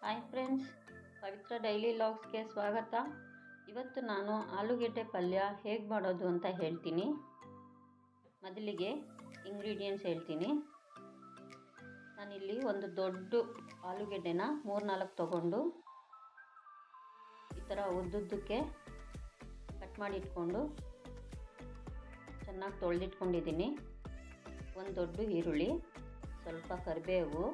Hi friends, ಪವಿತ್ರ daily ಲಾಗ್ಸ್ಗೆ ಸ್ವಾಗತ. ಇವತ್ತು ನಾನು ಆಲೂಗೆಡ್ಡೆ ಪಲ್ಯ ಹೇಗೆ ಮಾಡೋದು ಅಂತ ಹೇಳ್ತೀನಿ. ಮೊದಲಿಗೆ ಇಂಗ್ರೀಡಿಯೆಂಟ್ಸ್ ಹೇಳ್ತೀನಿ. ನಾನಿಲ್ಲಿ ಒಂದು ದೊಡ್ಡ ಆಲೂಗೆಡ್ಡೆನ 3-4 ತೊಗೊಂಡು ಈ ಥರ ಉದ್ದುದ್ದಕ್ಕೆ ಕಟ್ ಮಾಡಿ ಇಟ್ಕೊಂಡು ಚೆನ್ನಾಗಿ ತೊಳೆದಿಟ್ಕೊಂಡಿದ್ದೀನಿ. ಒಂದು ದೊಡ್ಡ ಈರುಳ್ಳಿ, ಸ್ವಲ್ಪ ಕರಿಬೇವು,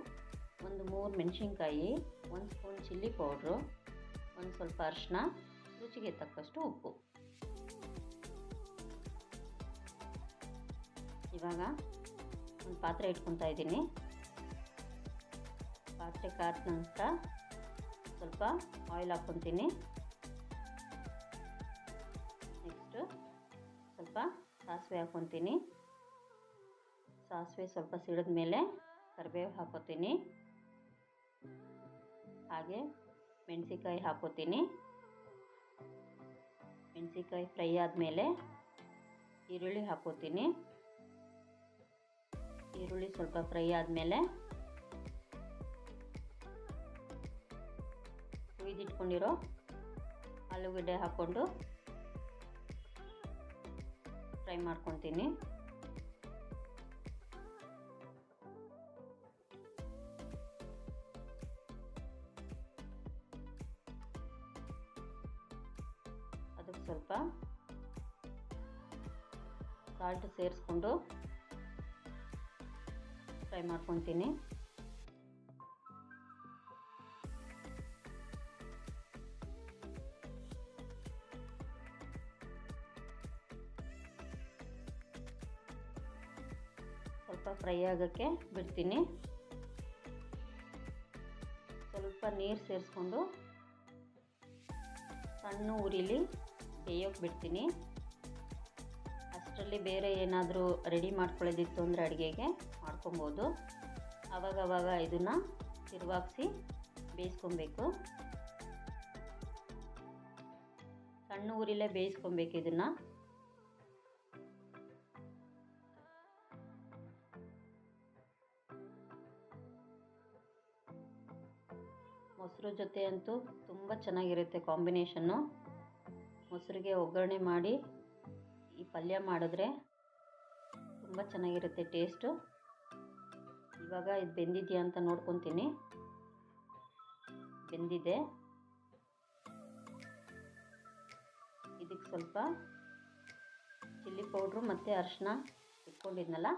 ಒಂದು 3 ಮೆಣಸಿನ್ಕಾಯಿ, 1 ಸ್ಪೂನ್ ಚಿಲ್ಲಿ ಪೌಡ್ರು, ಒಂದು ಸ್ವಲ್ಪ ಅರಿಶಿನ, ರುಚಿಗೆ ತಕ್ಕಷ್ಟು ಉಪ್ಪು. ಇವಾಗ ಒಂದು ಪಾತ್ರೆ ಇಟ್ಕೊತಾ ಇದ್ದೀನಿ. ಪಾತ್ರೆ ಕಾದ ನಂತರ ಸ್ವಲ್ಪ ಆಯಿಲ್ ಹಾಕ್ಕೊತೀನಿ. ನೆಕ್ಸ್ಟು ಸ್ವಲ್ಪ ಸಾಸಿವೆ ಹಾಕ್ಕೊತೀನಿ. ಸಾಸಿವೆ ಸ್ವಲ್ಪ ಸಿಡಿದ ಮೇಲೆ ಕರಿಬೇವು ಹಾಕ್ಕೊತೀನಿ. ಹಾಗೆ ಮೆಣಸಿನ್ಕಾಯಿ ಹಾಕ್ಕೊತೀನಿ. ಮೆಣಸಿನ್ಕಾಯಿ ಫ್ರೈ ಆದಮೇಲೆ ಈರುಳ್ಳಿ ಹಾಕ್ಕೊತೀನಿ. ಈರುಳ್ಳಿ ಸ್ವಲ್ಪ ಫ್ರೈ ಆದಮೇಲೆ ಕುಯ್ದಿಟ್ಕೊಂಡಿರೋ ಆಲೂಗಡ್ಡೆ ಹಾಕ್ಕೊಂಡು ಫ್ರೈ ಮಾಡ್ಕೊತೀನಿ. ಅದಕ್ಕೆ ಸ್ವಲ್ಪ ಸಾಲ್ಟ್ ಸೇರಿಸ್ಕೊಂಡು ಫ್ರೈ ಮಾಡ್ಕೊತೀನಿ. ಸ್ವಲ್ಪ ಫ್ರೈ ಆಗೋಕ್ಕೆ ಬಿಡ್ತೀನಿ. ಸ್ವಲ್ಪ ನೀರು ಸೇರಿಸ್ಕೊಂಡು ಸಣ್ಣ ಉರಿಲಿ ಬೇಯೋಕೆ ಬಿಡ್ತೀನಿ. ಅಷ್ಟರಲ್ಲಿ ಬೇರೆ ಏನಾದರೂ ರೆಡಿ ಮಾಡ್ಕೊಳ್ಳೋದಿತ್ತು ಅಂದರೆ ಅಡುಗೆಗೆ ಮಾಡ್ಕೊಬೋದು. ಆವಾಗವಾಗ ಇದನ್ನು ತಿರುವಾಗಿಸಿ ಬೇಯಿಸ್ಕೊಬೇಕು. ಸಣ್ಣ ಉರಿಲೇ ಬೇಯಿಸ್ಕೊಬೇಕು ಇದನ್ನು. ಮೊಸರು ಜೊತೆ ಅಂತೂ ತುಂಬ ಚೆನ್ನಾಗಿರುತ್ತೆ ಕಾಂಬಿನೇಷನ್ನು. ಮೊಸರಿಗೆ ಒಗ್ಗರಣೆ ಮಾಡಿ ಈ ಪಲ್ಯ ಮಾಡಿದ್ರೆ ತುಂಬ ಚೆನ್ನಾಗಿರುತ್ತೆ ಟೇಸ್ಟು. ಇವಾಗ ಇದು ಬೆಂದಿದೆಯಾ ಅಂತ ನೋಡ್ಕೊತೀನಿ. ಬೆಂದಿದೆ. ಇದಕ್ಕೆ ಸ್ವಲ್ಪ ಚಿಲ್ಲಿ ಪೌಡ್ರು ಮತ್ತು ಅರಿಶಿನ ಇಟ್ಕೊಂಡಿದ್ನಲ್ಲ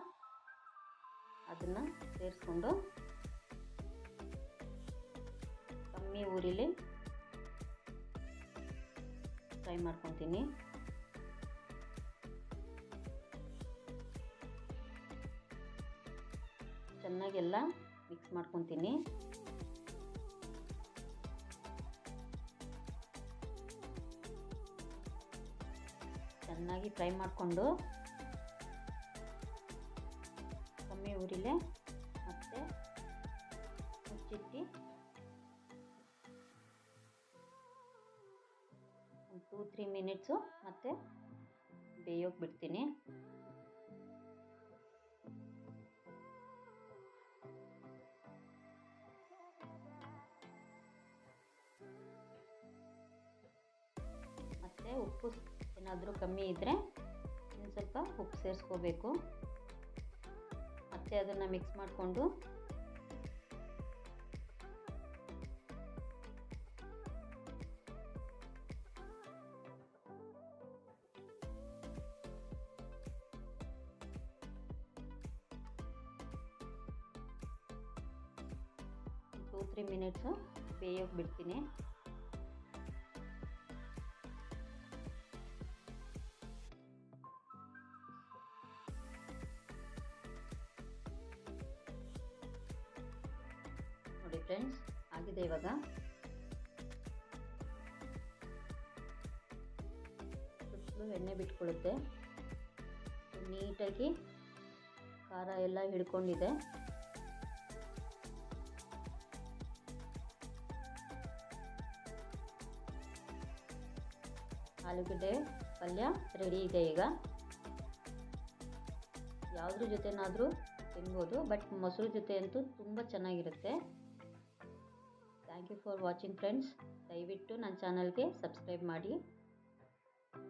ಅದನ್ನು ಸೇರಿಸ್ಕೊಂಡು ಕಮ್ಮಿ ಉರಿಲಿ ಫ್ರೈ ಮಾಡ್ಕೊತೀನಿ. ಚೆನ್ನಾಗೆಲ್ಲ ಮಿಕ್ಸ್ ಮಾಡ್ಕೊತೀನಿ. ಚೆನ್ನಾಗಿ ಫ್ರೈ ಮಾಡಿಕೊಂಡು ಕಮ್ಮಿ ಉರಿಲೆ ಮತ್ತೆ ಮುಚ್ಚಿಟ್ಟು 2-3 ಮಿನಿಟ್ಸು ಮತ್ತೆ ಬೇಯೋಕೆ ಬಿಡ್ತೀನಿ. ಮತ್ತು ಉಪ್ಪು ಏನಾದರೂ ಕಮ್ಮಿ ಇದ್ದರೆ ಇನ್ನು ಸ್ವಲ್ಪ ಉಪ್ಪು ಸೇರಿಸ್ಕೋಬೇಕು. ಮತ್ತು ಅದನ್ನು ಮಿಕ್ಸ್ ಮಾಡಿಕೊಂಡು ಟೂ 3 ಮಿನಿಟ್ಸು ಬೇಯೋಕೆ ಬಿಡ್ತೀನಿ. ನೋಡಿ ಫ್ರೆಂಡ್ಸ್, ಆಗಿದೆ. ಇವಾಗ ಸುತ್ತಲೂ ಎಣ್ಣೆ ಬಿಟ್ಕೊಳ್ಳುತ್ತೆ. ನೀಟಾಗಿ ಖಾರ ಎಲ್ಲ ಹಿಡ್ಕೊಂಡಿದೆ. ಆಲೂಗಡ್ಡೆ ಪಲ್ಯ ರೆಡಿ ಇದೆ. ಈಗ ಯಾವುದ್ರ ಜೊತೆನಾದರೂ ತಿನ್ಬೋದು, ಬಟ್ ಮೊಸರು ಜೊತೆ ಅಂತೂ ತುಂಬ ಚೆನ್ನಾಗಿರುತ್ತೆ. Thank you for watching friends. ದಯವಿಟ್ಟು ನನ್ನ ಚಾನಲ್ಗೆ ಸಬ್ಸ್ಕ್ರೈಬ್ ಮಾಡಿ.